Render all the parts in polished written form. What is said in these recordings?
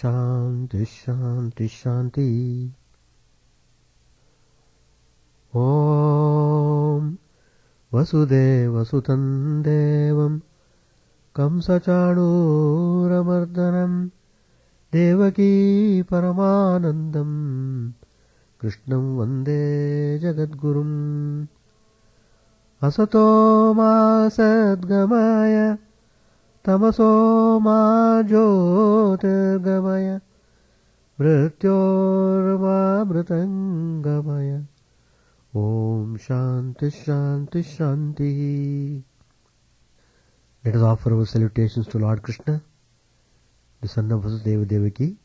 Shanti Shanti Shanti. Om Vasudeva Sutan Devam Kamsachanuramardanam Devaki Paramanandam Krishnam Vande Jagadgurum. Asato ma sadgamaya Tamaso ma jyotirgamaya Mrityorma mritangamaya. Om Shanti Shanti Shanti. Let us offer our salutations to Lord Krishna, the son of Vasudeva Devaki,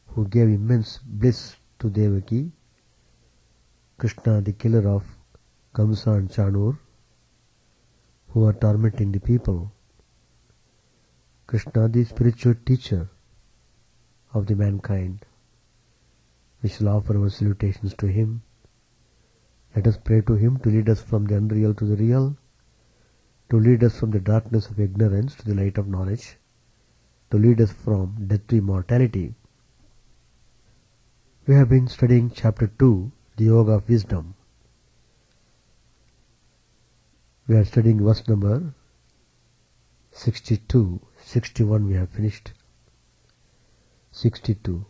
who gave immense bliss to Devaki, Krishna, the killer of Kamsa and Chanur, who are tormenting the people, Krishna, the spiritual teacher of the mankind. We shall offer our salutations to him. Let us pray to him to lead us from the unreal to the real, to lead us from the darkness of ignorance to the light of knowledge, to lead us from death to immortality. We have been studying Chapter 2, the Yoga of Wisdom. We are studying verse number 62. 61 we have finished. 62.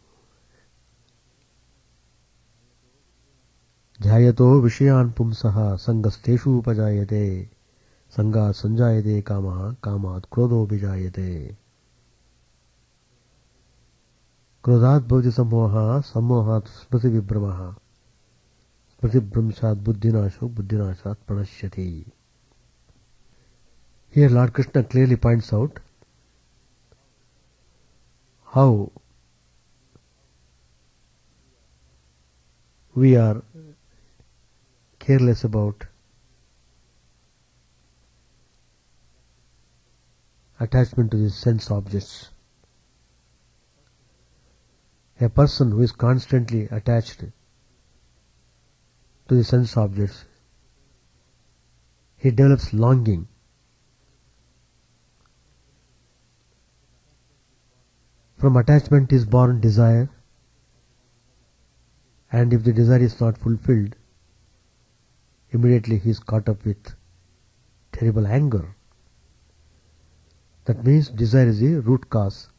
Dhyayato Vishayan Pumsaha Sangasteshu Upajayate Sanga Sanjayate Kamaha Kamat Krodho Vijayate. Krodhat Bhavati Samoha Samohat Smriti Vibhramaha Smriti Brahmshat Buddhinasho Buddhinashat Pranashyati. Here Lord Krishna clearly points out how we are careless about attachment to these sense objects. A person who is constantly attached to the sense objects, he develops longing. From attachment is born desire, and if the desire is not fulfilled, immediately he is caught up with terrible anger. That means desire is the root cause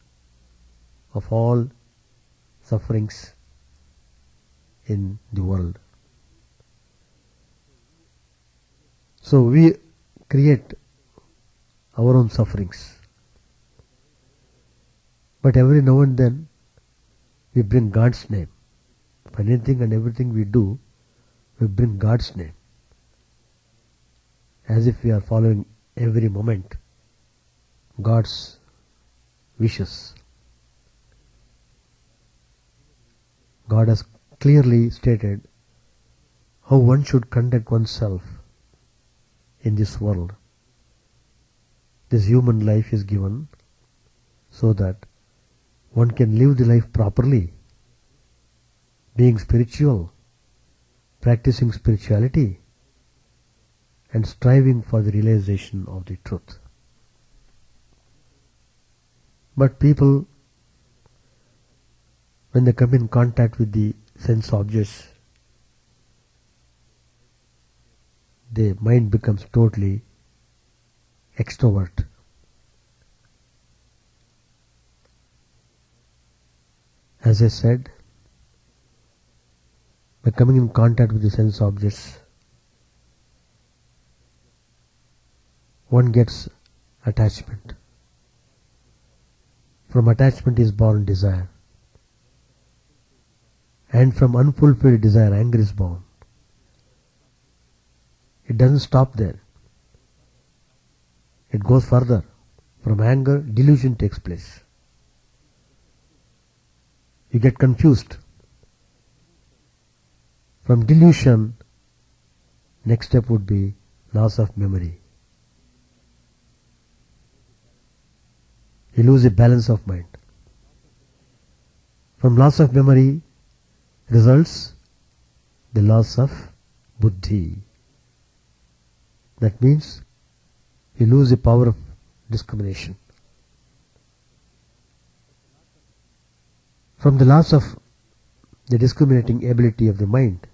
of all sufferings in the world. So we create our own sufferings. But every now and then we bring God's name. For anything and everything we do, we bring God's name, as if we are following every moment God's wishes. God has clearly stated how one should conduct oneself in this world. This human life is given so that one can live the life properly, being spiritual, practicing spirituality, and striving for the realization of the truth. But people, when they come in contact with the sense objects, their mind becomes totally extrovert. As I said, by coming in contact with the sense objects, one gets attachment. From attachment is born desire. And from unfulfilled desire, anger is born. It doesn't stop there. It goes further. From anger, delusion takes place. You get confused. From delusion, next step would be loss of memory. You lose the balance of mind. From loss of memory results the loss of buddhi. That means you lose the power of discrimination. From the loss of the discriminating ability of the mind,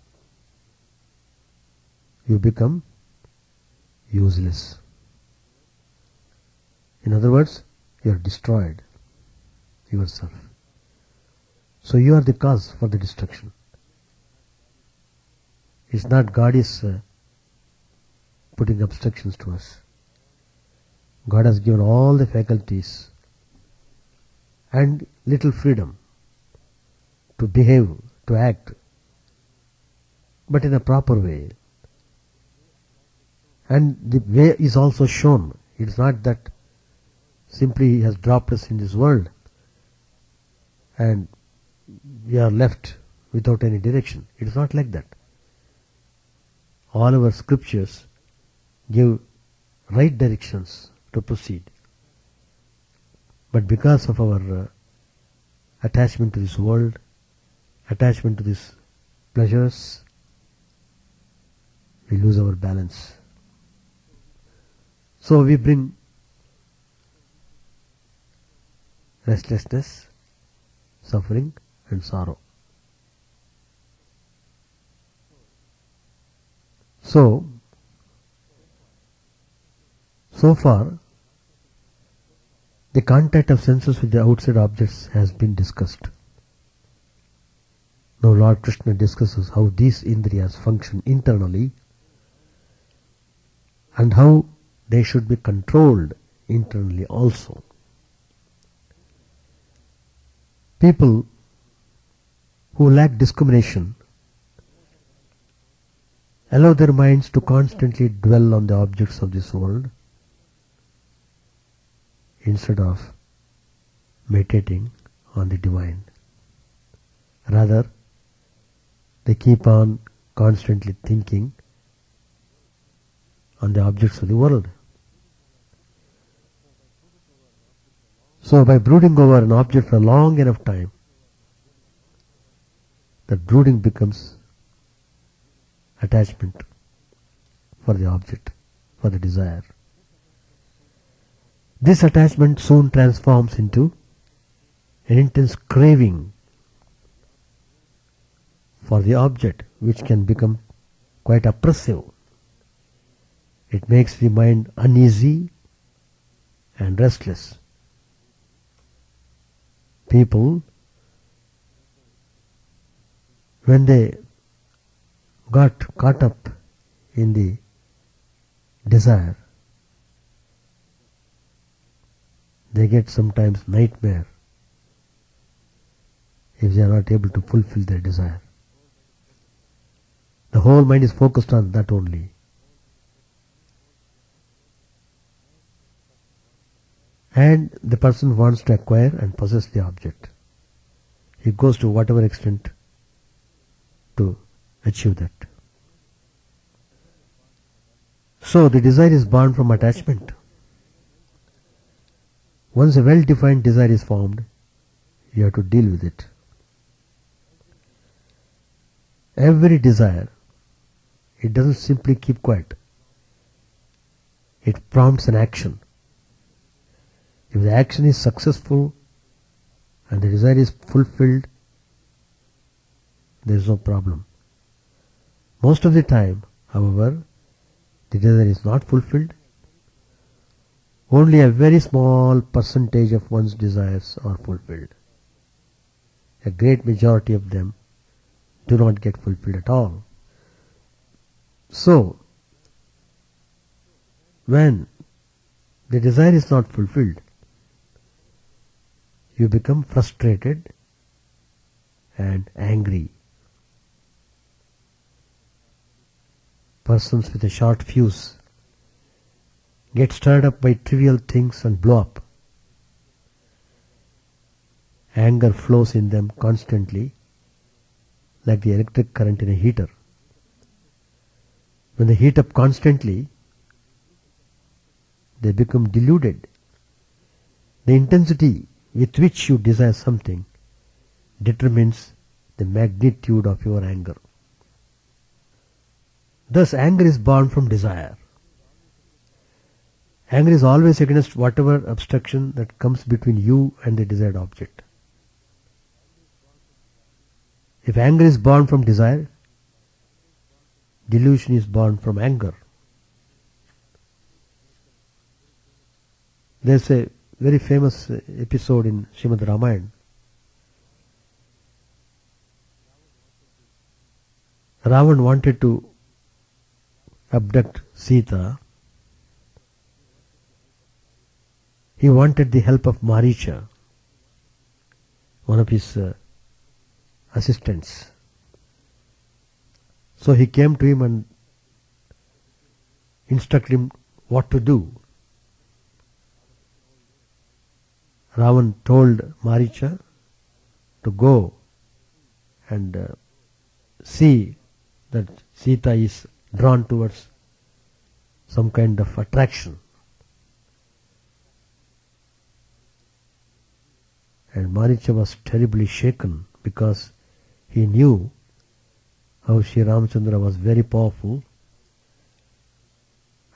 you become useless. In other words, you are destroyed yourself. So you are the cause for the destruction. It's not God is putting obstructions to us. God has given all the faculties and little freedom to behave, to act, but in a proper way. And the way is also shown. It's not that simply He has dropped us in this world and we are left without any direction. It is not like that. All our scriptures give right directions to proceed. But because of our attachment to this world, attachment to these pleasures, we lose our balance. So we bring restlessness, suffering and sorrow. So far, the contact of senses with the outside objects has been discussed. Now Lord Krishna discusses how these indriyas function internally and how they should be controlled internally also. People who lack discrimination allow their minds to constantly dwell on the objects of this world instead of meditating on the divine. Rather, they keep on constantly thinking on the objects of the world. So by brooding over an object for a long enough time, that brooding becomes attachment for the object, for the desire. This attachment soon transforms into an intense craving for the object, which can become quite oppressive. It makes the mind uneasy and restless. People, when they got caught up in the desire, they get sometimes nightmare if they are not able to fulfill their desire. The whole mind is focused on that only. And the person wants to acquire and possess the object. He goes to whatever extent to achieve that. So the desire is born from attachment. Once a well-defined desire is formed, you have to deal with it. Every desire, it doesn't simply keep quiet. It prompts an action. If the action is successful and the desire is fulfilled, there is no problem. Most of the time, however, the desire is not fulfilled. Only a very small percentage of one's desires are fulfilled. A great majority of them do not get fulfilled at all. So, when the desire is not fulfilled, you become frustrated and angry. Persons with a short fuse get stirred up by trivial things and blow up. Anger flows in them constantly like the electric current in a heater. When they heat up constantly, they become deluded. The intensity with which you desire something determines the magnitude of your anger. Thus, anger is born from desire. Anger is always against whatever obstruction that comes between you and the desired object. If anger is born from desire, delusion is born from anger. There's a very famous episode in Srimad Ramayana. Ravan wanted to abduct Sita. He wanted the help of Maricha, one of his assistants. So he came to him and instructed him what to do. Ravan told Maricha to go and see that Sita is drawn towards some kind of attraction. And Maricha was terribly shaken because he knew how Sri Ramachandra was very powerful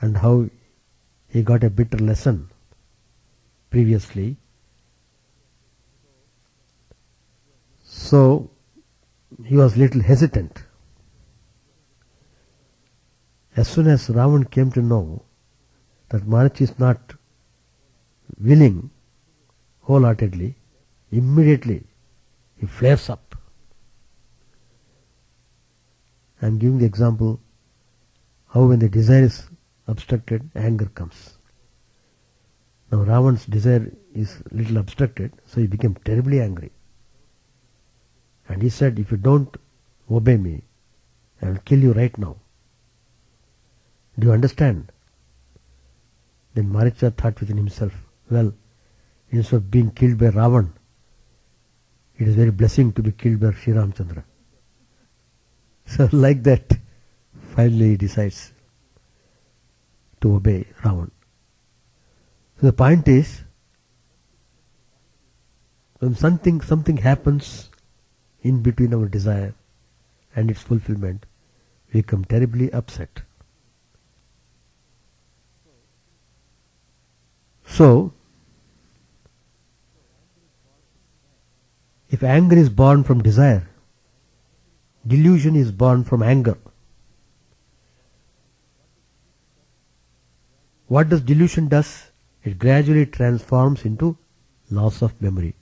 and how he got a bitter lesson previously. So he was little hesitant. As soon as Ravan came to know that Maricha is not willing wholeheartedly, immediately he flares up. I am giving the example how when the desire is obstructed, anger comes. Now Ravan's desire is little obstructed, so he became terribly angry. And he said, if you don't obey me, I will kill you right now. Do you understand? Then Maricha thought within himself, well, instead of being killed by Ravan, it is very blessing to be killed by Sri Ramachandra. So like that, finally he decides to obey Ravan. So the point is, when something happens in between our desire and its fulfillment, we become terribly upset. So, if anger is born from desire, delusion is born from anger. What does delusion does? It gradually transforms into loss of memory.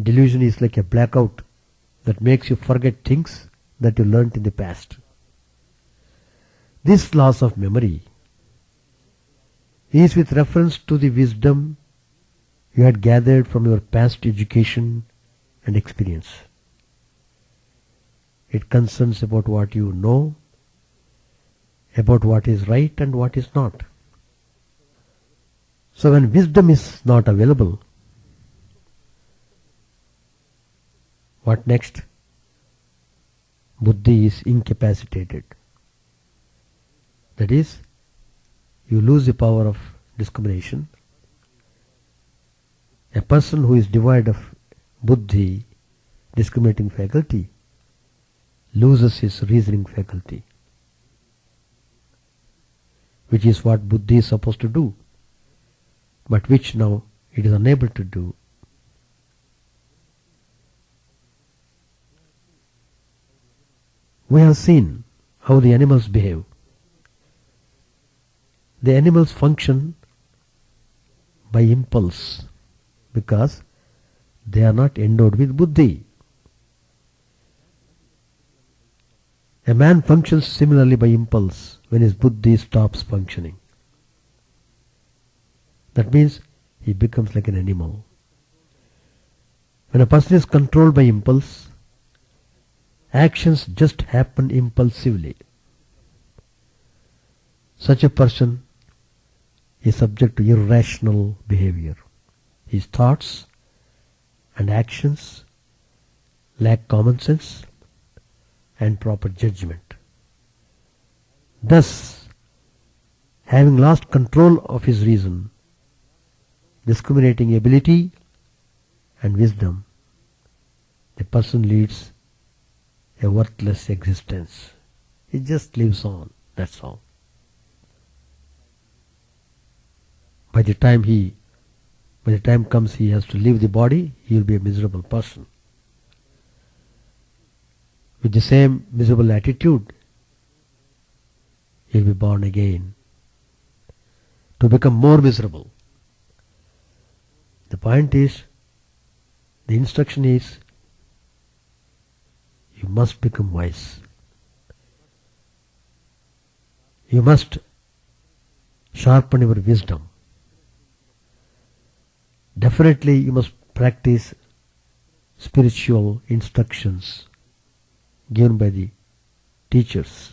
Delusion is like a blackout that makes you forget things that you learnt in the past. This loss of memory is with reference to the wisdom you had gathered from your past education and experience. It concerns about what you know, about what is right and what is not. So when wisdom is not available, what next? Buddhi is incapacitated. That is, you lose the power of discrimination. A person who is devoid of buddhi, discriminating faculty, loses his reasoning faculty, which is what buddhi is supposed to do, but which now it is unable to do. We have seen how the animals behave. The animals function by impulse because they are not endowed with buddhi. A man functions similarly by impulse when his buddhi stops functioning. That means he becomes like an animal. When a person is controlled by impulse, actions just happen impulsively. Such a person is subject to irrational behavior. His thoughts and actions lack common sense and proper judgment. Thus, having lost control of his reason, discriminating ability and wisdom, the person leads a worthless existence. He just lives on, that's all. By the time comes he has to leave the body, he will be a miserable person. with the same miserable attitude, you'll be born again to become more miserable. The point is, the instruction is, you must become wise. You must sharpen your wisdom. Definitely you must practice spiritual instructions given by the teachers.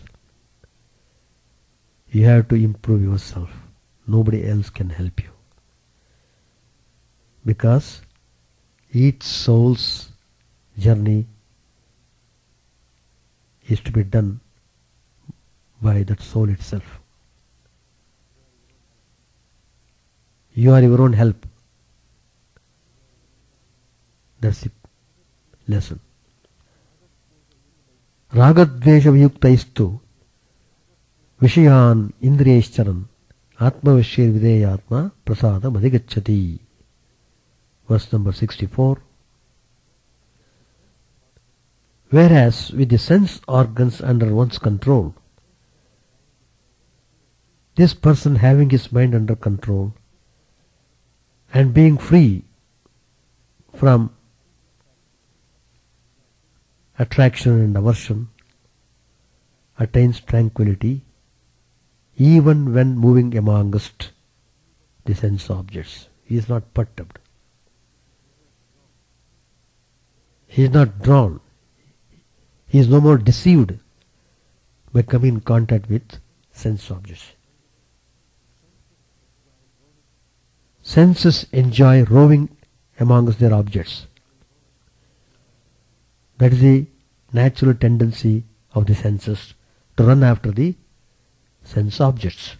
You have to improve yourself. Nobody else can help you. Because each soul's journey is to be done by that soul itself. You are your own help. That's the lesson. Ragadvesha viyuktaistu vishayan indriyeshcharan atmavashir videyatma prasadam adhigacchati. Verse number 64. Whereas with the sense organs under one's control, this person having his mind under control and being free from attraction and aversion attains tranquility even when moving amongst the sense objects. He is not perturbed. He is not drawn. He is no more deceived by coming in contact with sense objects. Senses enjoy roving amongst their objects. That is the natural tendency of the senses, to run after the sense objects.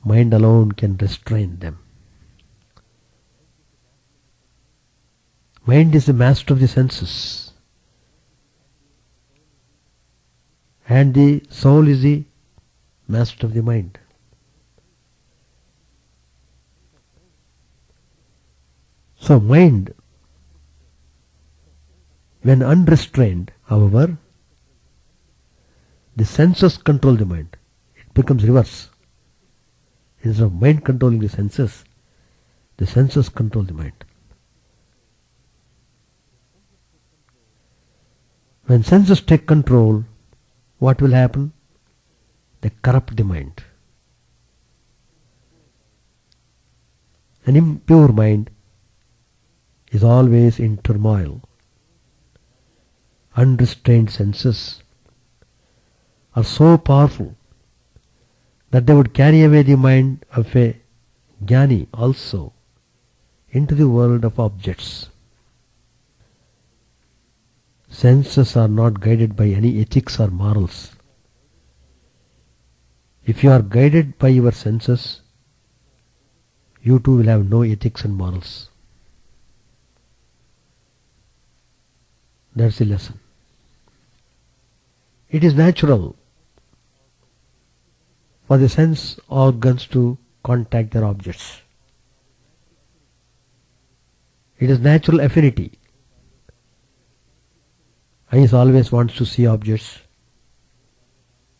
Mind alone can restrain them. Mind is the master of the senses, and the soul is the master of the mind. So mind, when unrestrained, however, the senses control the mind. It becomes reverse. Instead of mind controlling the senses control the mind. When senses take control, what will happen? They corrupt the mind. An impure mind is always in turmoil. Unrestrained senses are so powerful that they would carry away the mind of a jnani also into the world of objects. Senses are not guided by any ethics or morals. If you are guided by your senses, you too will have no ethics and morals. That's the lesson. It is natural for the sense organs to contact their objects. It is natural affinity. Eyes always wants to see objects.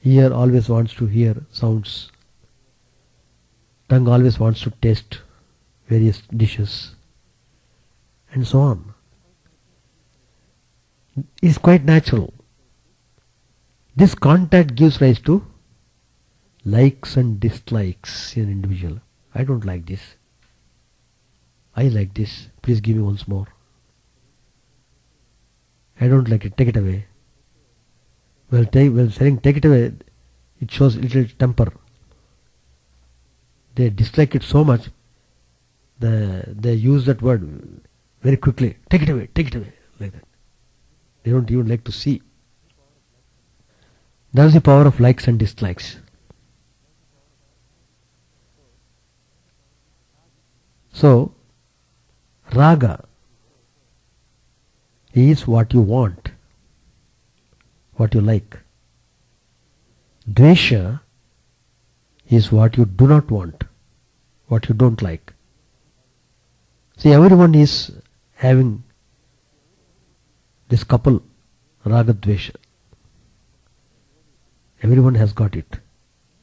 Ear always wants to hear sounds. Tongue always wants to taste various dishes, and so on. It is quite natural. This contact gives rise to likes and dislikes in an individual. I don't like this. I like this. Please give me once more. I don't like it. Take it away. Well, saying take it away, it shows little temper. They dislike it so much, they use that word very quickly. Take it away, like that. They don't even like to see. That is the power of likes and dislikes. So, raga is what you want, what you like. Dvesha is what you do not want, what you don't like. See, everyone is having this couple Ragadvesha. Everyone has got it,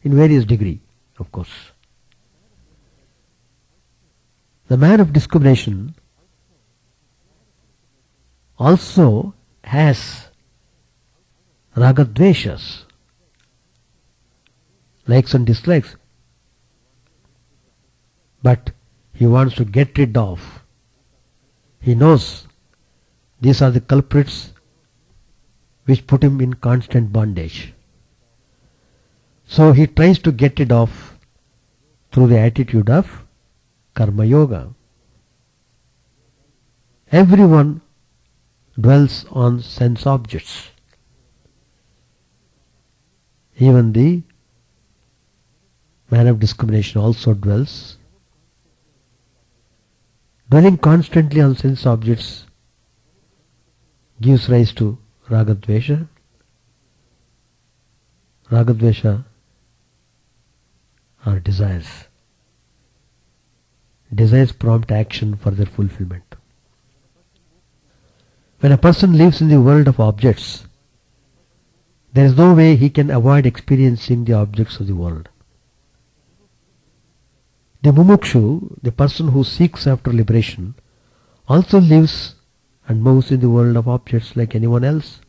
in various degree, of course. The man of discrimination also has ragadveshas, likes and dislikes, but he wants to get rid of. He knows these are the culprits which put him in constant bondage. So he tries to get rid of through the attitude of karma yoga. Everyone dwells on sense objects. Even the man of discrimination also dwells. Dwelling constantly on sense objects gives rise to ragadvesha. Ragadvesha are desires. Desires prompt action for their fulfillment. When a person lives in the world of objects, there is no way he can avoid experiencing the objects of the world. The mumukshu, the person who seeks after liberation, also lives and moves in the world of objects like anyone else.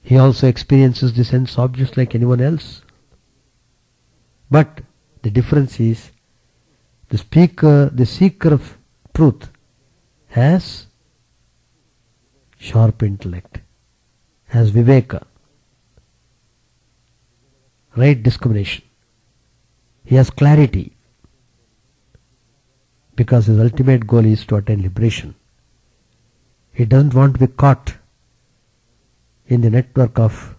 He also experiences the sense objects like anyone else. But the difference is, the seeker of truth has sharp intellect, has viveka, right discrimination. He has clarity, because his ultimate goal is to attain liberation. He doesn't want to be caught in the network of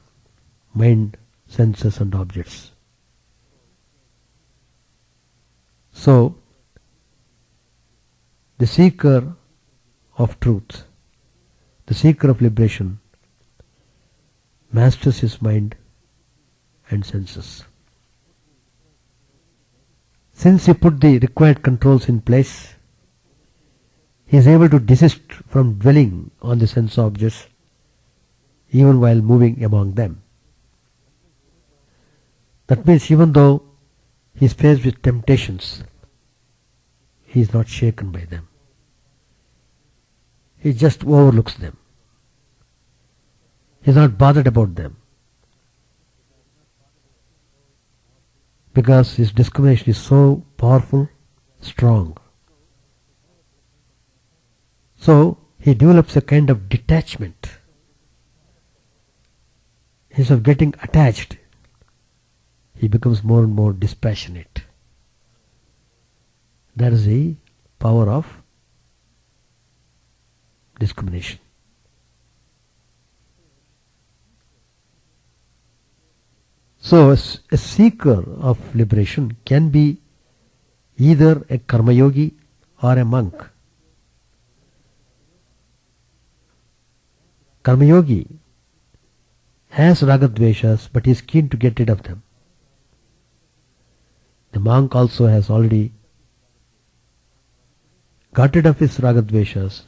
mind, senses and objects. So, the seeker of truth, the seeker of liberation, masters his mind and senses. Since he put the required controls in place, he is able to desist from dwelling on the sense objects even while moving among them. That means even though he is faced with temptations, he is not shaken by them. He just overlooks them. He is not bothered about them, because his discrimination is so powerful, strong. So he develops a kind of detachment. Instead of getting attached, he becomes more and more dispassionate. That is the power of discrimination. So a seeker of liberation can be either a karma yogi or a monk. Karma yogi has ragadveshas, but he is keen to get rid of them. The monk also has already got rid of his ragadveshas.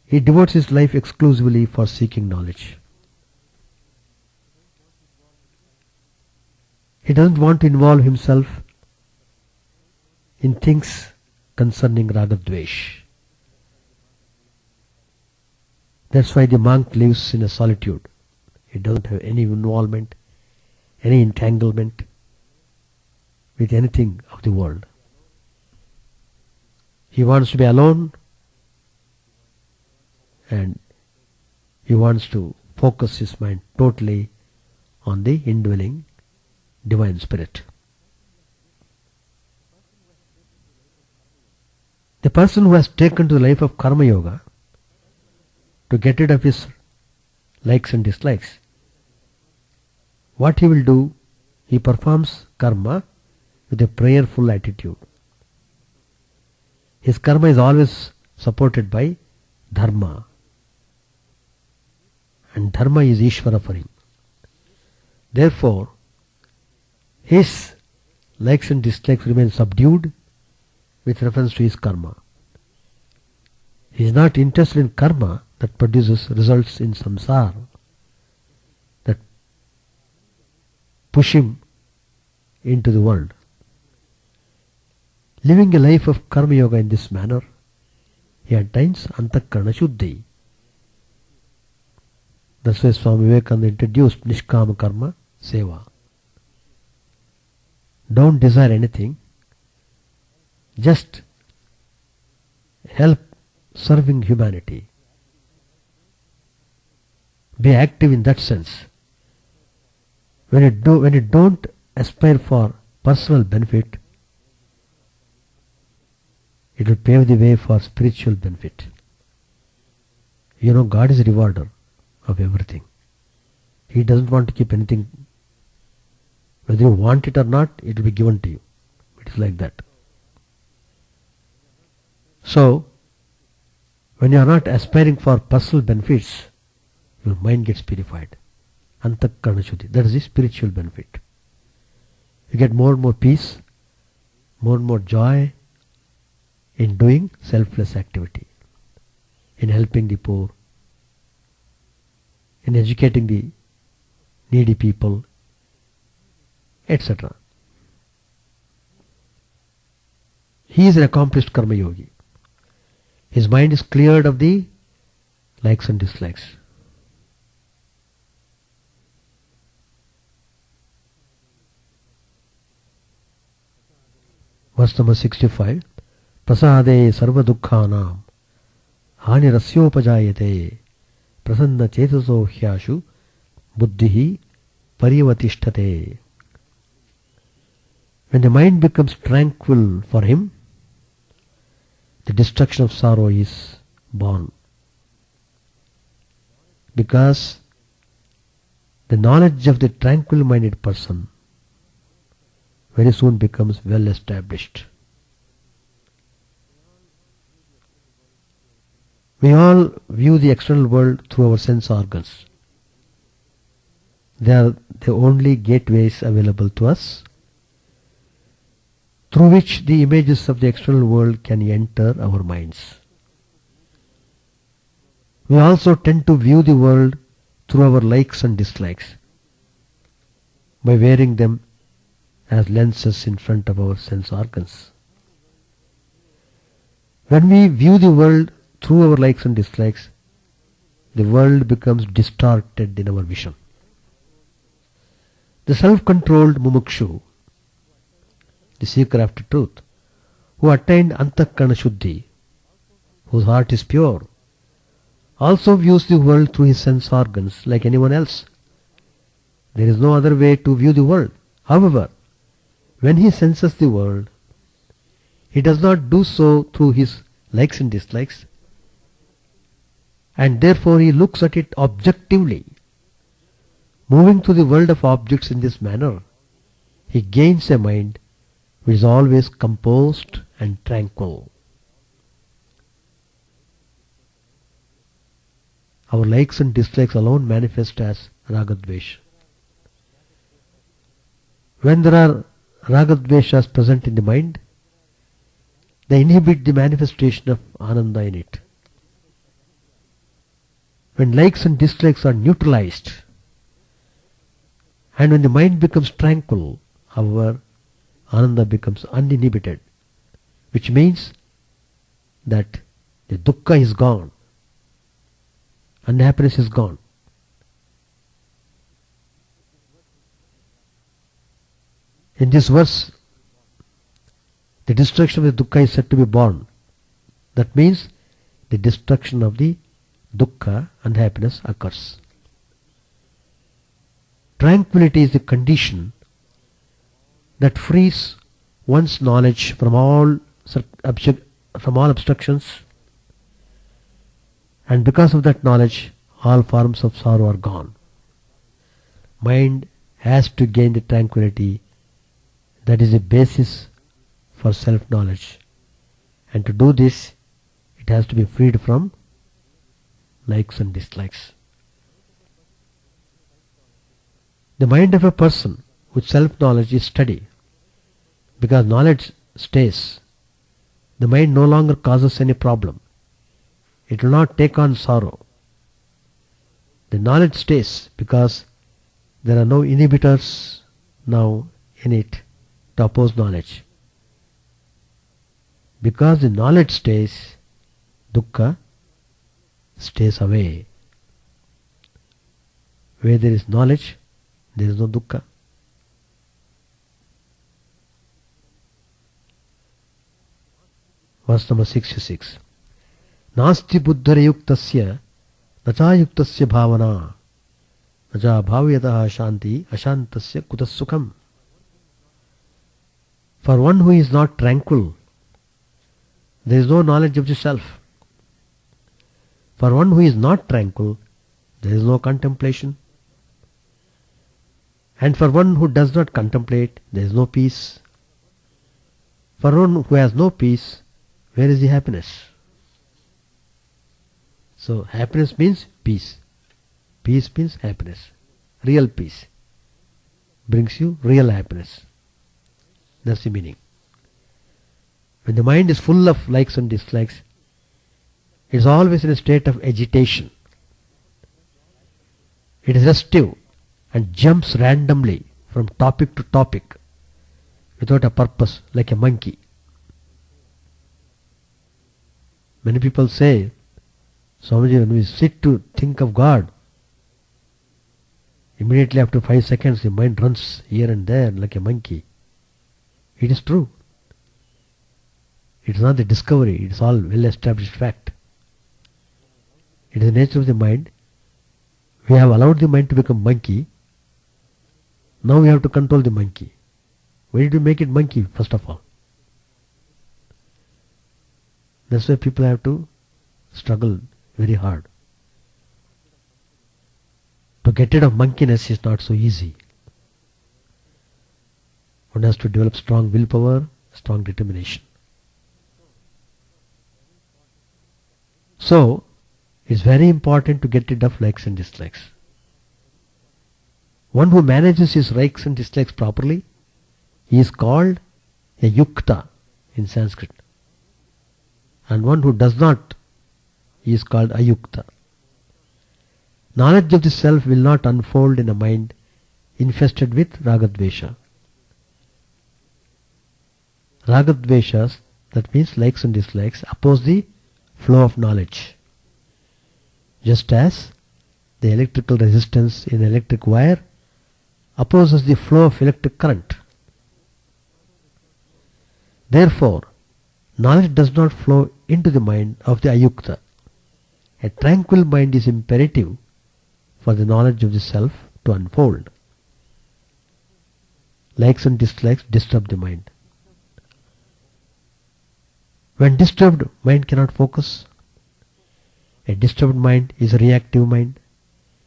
He devotes his life exclusively for seeking knowledge. He doesn't want to involve himself in things concerning ragadvesh. That's why the monk lives in a solitude. He doesn't have any involvement, any entanglement with anything of the world. He wants to be alone, and he wants to focus his mind totally on the indwelling divine spirit. The person who has taken to the life of karma yoga to get rid of his likes and dislikes, what he will do, he performs karma with a prayerful attitude. His karma is always supported by dharma, and dharma is Ishvara for him. Therefore, his likes and dislikes remain subdued with reference to his karma. He is not interested in karma that produces results in samsara, that push him into the world. Living a life of karma yoga in this manner, he attains antakarana shuddhi. That's why Swami Vivekananda introduced nishkama karma seva. Don't desire anything, just help serving humanity. Be active in that sense. When you don't aspire for personal benefit, it will pave the way for spiritual benefit. You know, God is a rewarder of everything. He doesn't want to keep anything. Whether you want it or not, it will be given to you. It is like that. So, when you are not aspiring for personal benefits, your mind gets purified. Antakarana shuddhi. That is the spiritual benefit. You get more and more peace, more and more joy in doing selfless activity, in helping the poor, in educating the needy people, etc. He is an accomplished karma yogi. His mind is cleared of the likes and dislikes. Verse number 65. Prasade sarva dukkhanam hani rasyopajayate prasanna chetaso hyashu buddhihi parivatishtate. When the mind becomes tranquil for him, the destruction of sorrow is born. Because the knowledge of the tranquil minded person very soon becomes well established. We all view the external world through our sense organs. They are the only gateways available to us through which the images of the external world can enter our minds. We also tend to view the world through our likes and dislikes by wearing them as lenses in front of our sense organs. When we view the world through our likes and dislikes, the world becomes distorted in our vision. The self-controlled mumukshu, the seeker after truth, who attained antakarana shuddhi, whose heart is pure, also views the world through his sense organs like anyone else. There is no other way to view the world. However, when he senses the world, he does not do so through his likes and dislikes, and therefore he looks at it objectively. Moving through the world of objects in this manner, he gains a mind which is always composed and tranquil. Our likes and dislikes alone manifest as ragadvesha. When there are ragadveshas present in the mind, they inhibit the manifestation of ananda in it. When likes and dislikes are neutralized, and when the mind becomes tranquil, however, ananda becomes uninhibited, which means that the dukkha is gone, unhappiness is gone. In this verse, the destruction of the dukkha is said to be born. That means the destruction of the dukkha, unhappiness, occurs. Tranquility is the condition that frees one's knowledge from all obstructions, and because of that knowledge, all forms of sorrow are gone. Mind has to gain the tranquility that is the basis for self-knowledge, and to do this, it has to be freed from likes and dislikes. The mind of a person with self-knowledge is steady. Because knowledge stays, the mind no longer causes any problem. It will not take on sorrow. The knowledge stays because there are no inhibitors now in it to oppose knowledge. Because the knowledge stays, dukkha stays away. Where there is knowledge, there is no dukkha. Verse number 66. Nasti buddhare yuktasya nacha yuktasya bhavana nacha bhavyataha shanti ashantasya kutas sukham. For one who is not tranquil, there is no knowledge of the self. For one who is not tranquil, there is no contemplation. And for one who does not contemplate, there is no peace. For one who has no peace, where is the happiness? So happiness means peace. Peace means happiness. Real peace brings you real happiness. That's the meaning. When the mind is full of likes and dislikes, it is always in a state of agitation. It is restive and jumps randomly from topic to topic without a purpose, like a monkey. Many people say, Swamiji, when we sit to think of God, immediately after 5 seconds the mind runs here and there like a monkey. It is true. It is not the discovery, it is all well established fact. It is the nature of the mind. We have allowed the mind to become monkey. Now we have to control the monkey. Why did you make it monkey first of all? That's why people have to struggle very hard. To get rid of monkeyness is not so easy. One has to develop strong willpower, strong determination. So, it's very important to get rid of likes and dislikes. One who manages his likes and dislikes properly, he is called a yukta in Sanskrit. And one who does not, he is called ayukta. Knowledge of the self will not unfold in a mind infested with ragadvesha. Ragadveshas, that means likes and dislikes, oppose the flow of knowledge. Just as the electrical resistance in an electric wire opposes the flow of electric current. Therefore, knowledge does not flow into the mind of the ayukta. A tranquil mind is imperative for the knowledge of the self to unfold. Likes and dislikes disturb the mind. When disturbed, mind cannot focus. A disturbed mind is a reactive mind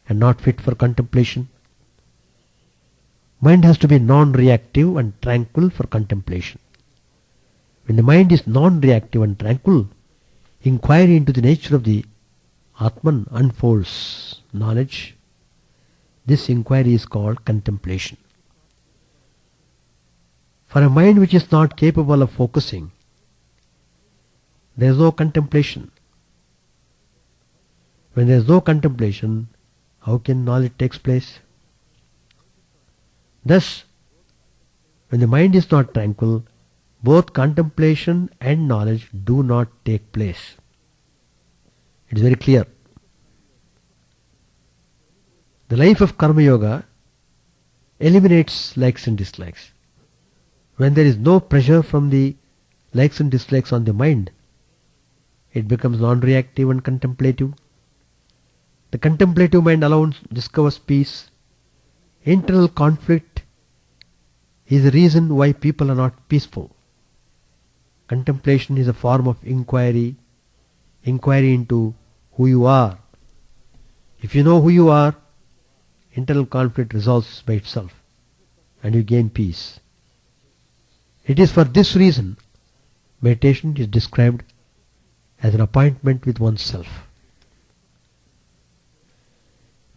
and not fit for contemplation. Mind has to be non-reactive and tranquil for contemplation. When the mind is non-reactive and tranquil, inquiry into the nature of the Atman unfolds knowledge. This inquiry is called contemplation. For a mind which is not capable of focusing, there is no contemplation. When there is no contemplation, how can knowledge take place? Thus, when the mind is not tranquil, both contemplation and knowledge do not take place. It is very clear. The life of Karma Yoga eliminates likes and dislikes. When there is no pressure from the likes and dislikes on the mind, it becomes non-reactive and contemplative. The contemplative mind alone discovers peace. Internal conflict is the reason why people are not peaceful. Contemplation is a form of inquiry into who you are. If you know who you are, internal conflict resolves by itself and you gain peace. It is for this reason meditation is described as an appointment with oneself.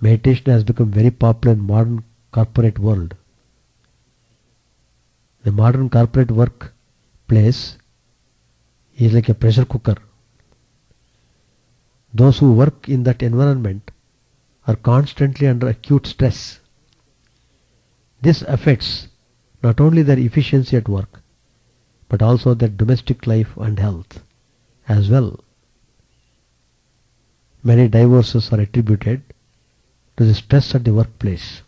Meditation has become very popular in modern corporate world. The modern corporate workplace is like a pressure cooker. Those who work in that environment are constantly under acute stress. This affects not only their efficiency at work, but also their domestic life and health as well. Many divorces are attributed to the stress at the workplace.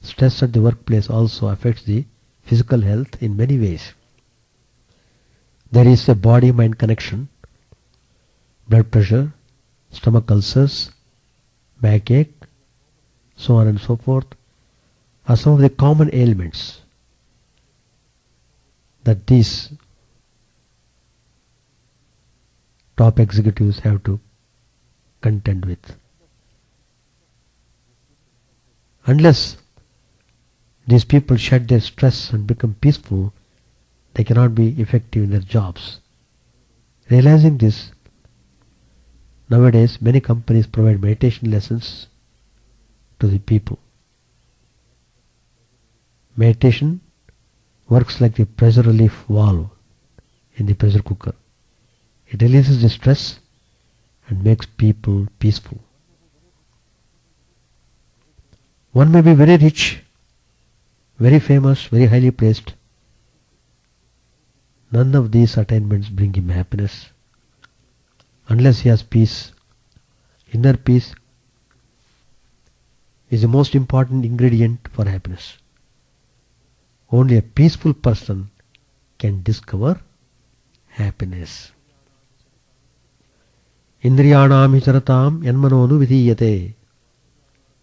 Stress at the workplace also affects the physical health in many ways. There is a body-mind connection. Blood pressure, stomach ulcers, backache, so on and so forth are some of the common ailments that these top executives have to contend with. Unless these people shed their stress and become peaceful, they cannot be effective in their jobs. Realizing this, nowadays many companies provide meditation lessons to the people. Meditation works like the pressure relief valve in the pressure cooker. It releases the stress and makes people peaceful. One may be very rich, very famous, very highly placed. None of these attainments bring him happiness unless he has peace. Inner peace is the most important ingredient for happiness. Only a peaceful person can discover happiness. Indriyanam hicharatam yanmanonu vidhiyate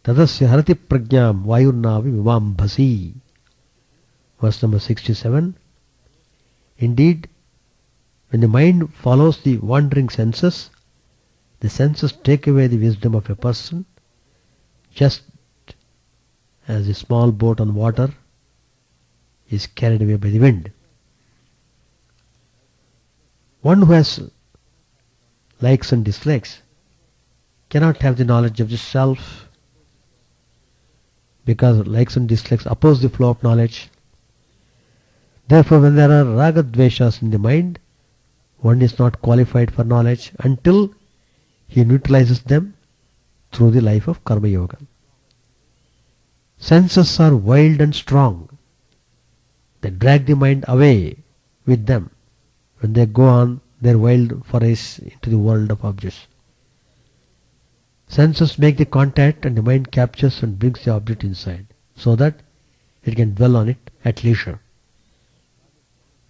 tadasya harati prajnam vayurnavi vivambhasi. Verse number 67. Indeed, when the mind follows the wandering senses, the senses take away the wisdom of a person, just as a small boat on water is carried away by the wind. One who has likes and dislikes cannot have the knowledge of the self, because likes and dislikes oppose the flow of knowledge. Therefore, when there are raga dveshas in the mind, one is not qualified for knowledge until he neutralizes them through the life of karma yoga. Senses are wild and strong. They drag the mind away with them when they go on their wild forays into the world of objects. Senses make the contact and the mind captures and brings the object inside so that it can dwell on it at leisure.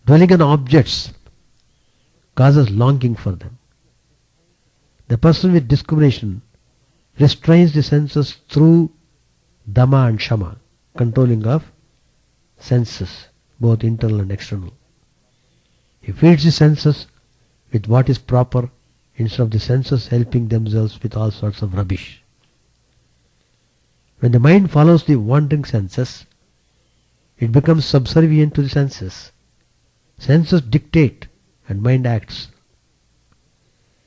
Dwelling on objects causes longing for them. The person with discrimination restrains the senses through Dhamma and Shama, controlling of senses, both internal and external. He feeds the senses with what is proper instead of the senses helping themselves with all sorts of rubbish. When the mind follows the wandering senses, it becomes subservient to the senses. Senses dictate and mind acts.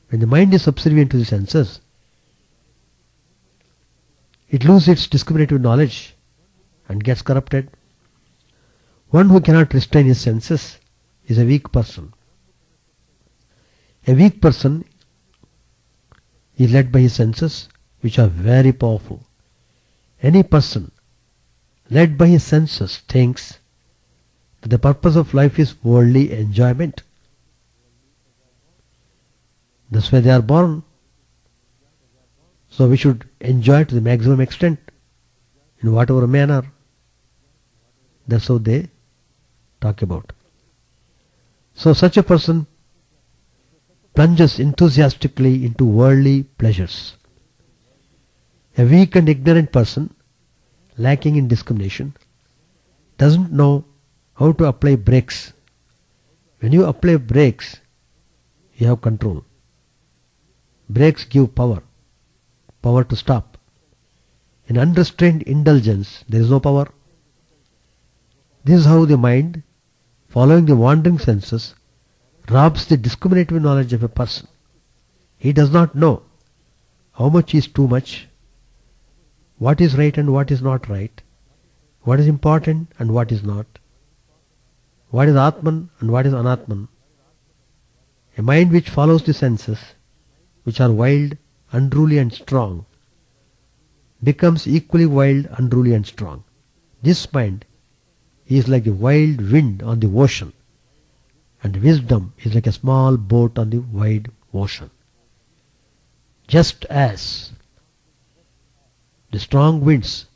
When the mind is subservient to the senses, it loses its discriminative knowledge and gets corrupted. One who cannot restrain his senses is a weak person. A weak person is led by his senses, which are very powerful. Any person led by his senses thinks that the purpose of life is worldly enjoyment. That's why they are born. So we should enjoy to the maximum extent, in whatever manner. That's how they talk about. So such a person plunges enthusiastically into worldly pleasures. A weak and ignorant person, lacking in discrimination, doesn't know how to apply brakes. When you apply brakes, you have control. Brakes give power to stop. In unrestrained indulgence, there is no power. This is how the mind, following the wandering senses, robs the discriminative knowledge of a person. He does not know how much is too much, what is right and what is not right, what is important and what is not, what is Atman and what is Anatman. A mind which follows the senses which are wild, unruly and strong, becomes equally wild, unruly and strong. This mind is like a wild wind on the ocean, and wisdom is like a small boat on the wide ocean. Just as the strong winds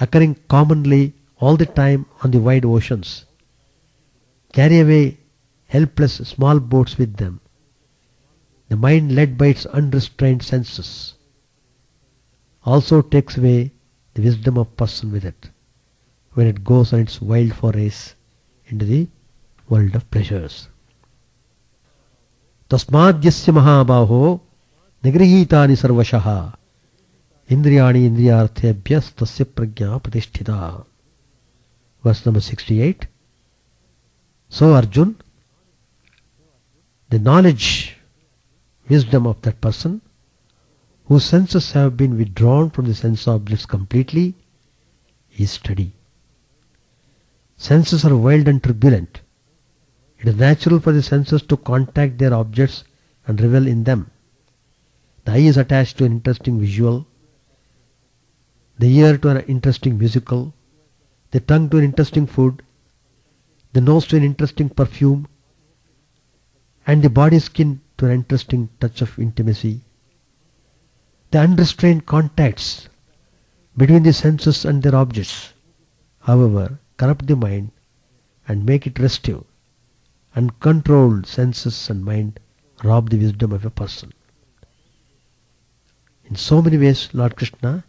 occurring commonly all the time on the wide oceans carry away helpless small boats with them, the mind led by its unrestrained senses also takes away the wisdom of person with it when it goes on its wild forays into the world of pleasures. Tasmadyasya mahabaho nigrihitani sarvashaha indriyani indriyarthebhyas tasya prajna pratisthita. Verse number 68. So Arjun, the knowledge, wisdom of that person whose senses have been withdrawn from the sense objects completely is steady. Senses are wild and turbulent. It is natural for the senses to contact their objects and revel in them. The eye is attached to an interesting visual, the ear to an interesting musical, the tongue to an interesting food, the nose to an interesting perfume, and the body skin to an interesting touch of intimacy. The unrestrained contacts between the senses and their objects, however, corrupt the mind and make it restive. Uncontrolled senses and mind rob the wisdom of a person. In so many ways, Lord Krishna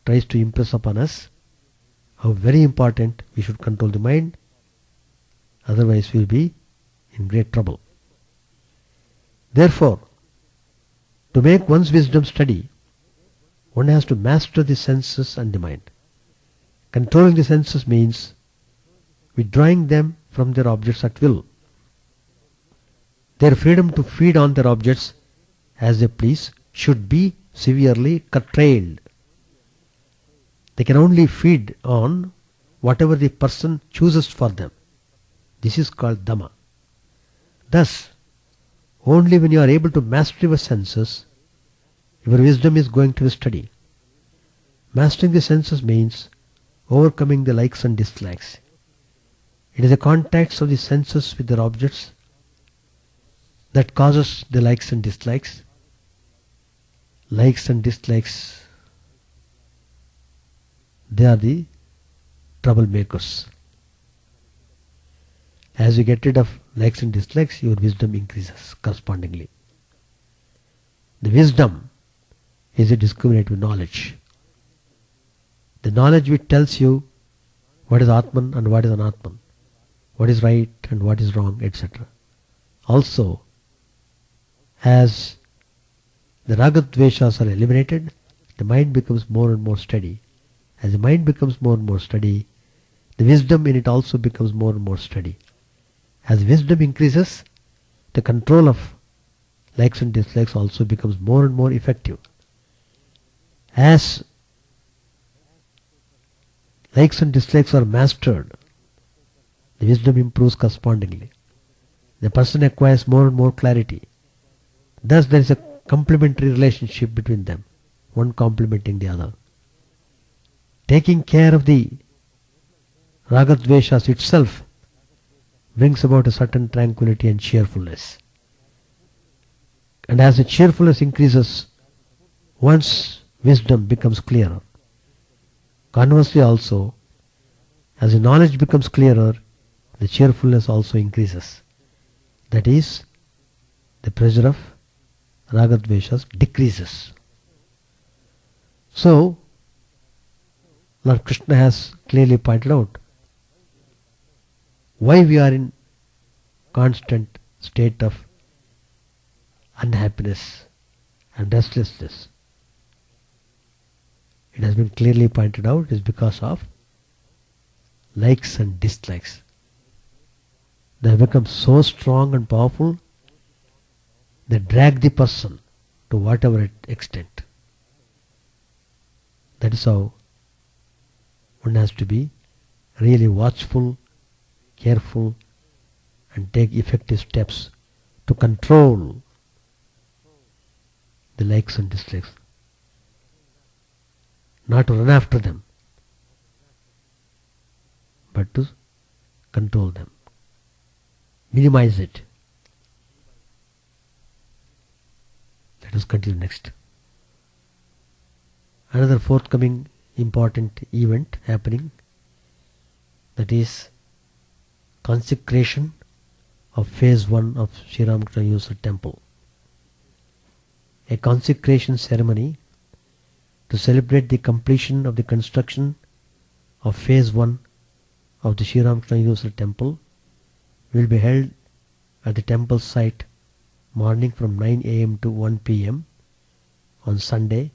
tries to impress upon us how very important we should control the mind, otherwise we will be in great trouble. Therefore, to make one's wisdom steady, one has to master the senses and the mind. Controlling the senses means withdrawing them from their objects at will. Their freedom to feed on their objects as they please should be severely curtailed. They can only feed on whatever the person chooses for them. This is called Dhamma. Thus, only when you are able to master your senses, your wisdom is going to be steady. Mastering the senses means overcoming the likes and dislikes. It is the contacts of the senses with their objects that causes the likes and dislikes. Likes and dislikes, they are the troublemakers. As you get rid of likes and dislikes, your wisdom increases correspondingly. The wisdom is a discriminative knowledge. The knowledge which tells you what is Atman and what is Anatman, what is right and what is wrong, etc. Also, as the ragadveshas are eliminated, the mind becomes more and more steady. As the mind becomes more and more steady, the wisdom in it also becomes more and more steady. As wisdom increases, the control of likes and dislikes also becomes more and more effective. As likes and dislikes are mastered, the wisdom improves correspondingly. The person acquires more and more clarity. Thus there is a complementary relationship between them, one complementing the other. Taking care of the ragadveshas itself brings about a certain tranquility and cheerfulness. And as the cheerfulness increases, one's wisdom becomes clearer. Conversely also, as the knowledge becomes clearer, the cheerfulness also increases. That is, the pressure of ragadveshas decreases. So, Lord Krishna has clearly pointed out why we are in constant state of unhappiness and restlessness. It has been clearly pointed out is because of likes and dislikes. They have become so strong and powerful, they drag the person to whatever extent. That is how one has to be really watchful, careful, and take effective steps to control the likes and dislikes. Not to run after them, but to control them. Minimize it. Let us continue next. Another forthcoming important event happening, that is consecration of phase 1 of Sri Ramakrishna User Temple. A consecration ceremony to celebrate the completion of the construction of phase 1 of the Sri Ramakrishna User Temple will be held at the temple site morning from 9 a.m. to 1 p.m. on Sunday,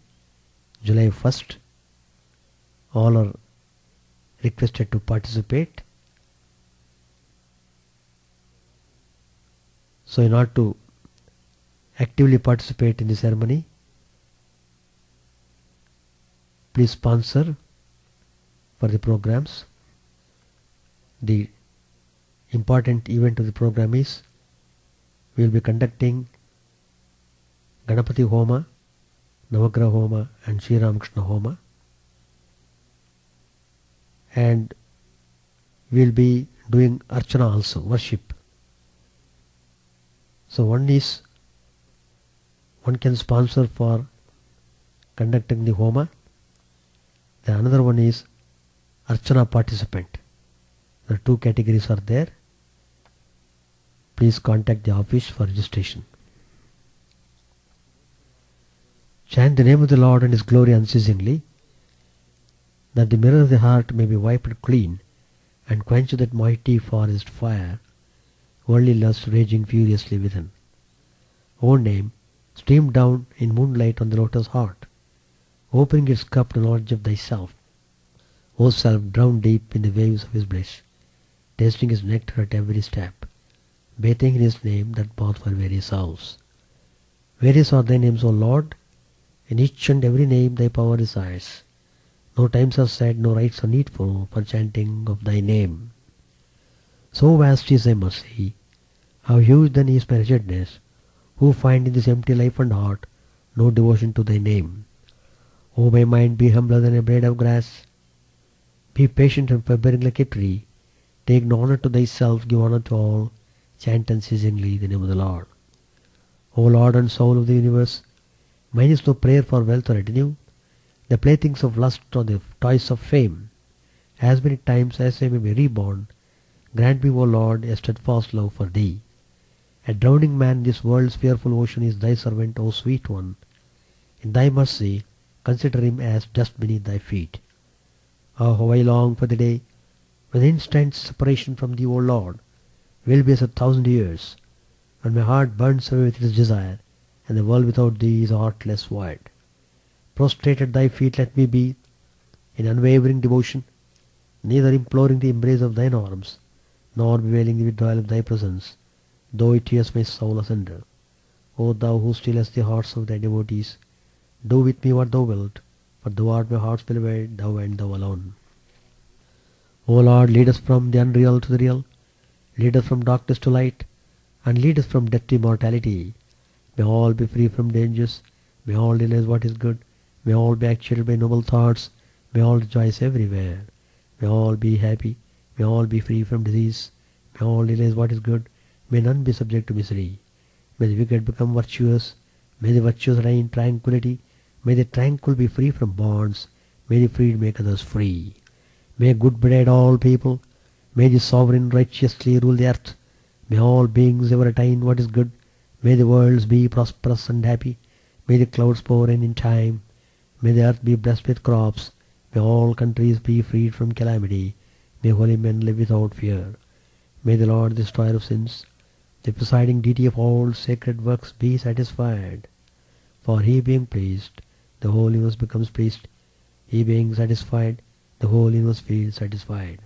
July 1st. All are requested to participate. So in order to actively participate in the ceremony, please sponsor for the programs. The important event of the program is we will be conducting Ganapati Homa, Navagraha Homa and Sri Ramakrishna Homa, and we will be doing Archana also, worship. So one can sponsor for conducting the Homa. The another one is Archana participant. The two categories are there. Please contact the office for registration. Chant the name of the Lord and His glory unceasingly, that the mirror of the heart may be wiped clean and quench that mighty forest fire, worldly lust raging furiously within. O name, stream down in moonlight on the lotus heart, opening its cup to knowledge of thyself. O self, drowned deep in the waves of His bliss, tasting His nectar at every step, bathing in His name that bath for various souls. Various are thy names, O Lord, in each and every name thy power resides. No times are set, no rites are needful for chanting of thy name. So vast is thy mercy, how huge then is my wretchedness, who find in this empty life and heart no devotion to thy name. O my mind, be humbler than a blade of grass, be patient and forbearing like a tree, take no honor to thyself, give honor to all, chant unceasingly the name of the Lord. O Lord and soul of the universe, mine is no prayer for wealth or retinue, the playthings of lust or the toys of fame. As many times as I may be reborn, grant me, O Lord, a steadfast love for thee. A drowning man in this world's fearful ocean is thy servant, O sweet one. In thy mercy, consider him as dust beneath thy feet. Oh, how I long for the day when the instant separation from thee, O Lord, will be as 1,000 years, when my heart burns away with its desire, and the world without thee is a heartless void. Prostrate at thy feet let me be, in unwavering devotion, neither imploring the embrace of thine arms, nor bewailing the withdrawal of thy presence, though it tears my soul asunder. O thou who stillest the hearts of thy devotees, do with me what thou wilt, for thou art my heart's beloved, thou and thou alone. O Lord, lead us from the unreal to the real, lead us from darkness to light, and lead us from death to immortality. May all be free from dangers, may all realize what is good, may all be actuated by noble thoughts, may all rejoice everywhere, may all be happy, may all be free from disease, may all realize what is good, may none be subject to misery. May the wicked become virtuous, may the virtuous reign in tranquility, may the tranquil be free from bonds, may the freed make others free. May good bread all people, may the sovereign righteously rule the earth, may all beings ever attain what is good, may the worlds be prosperous and happy, may the clouds pour in time, may the earth be blessed with crops, may all countries be freed from calamity, may holy men live without fear. May the Lord, the destroyer of sins, the presiding deity of all sacred works, be satisfied. For he being pleased, the whole universe becomes pleased. He being satisfied, the whole universe feels satisfied.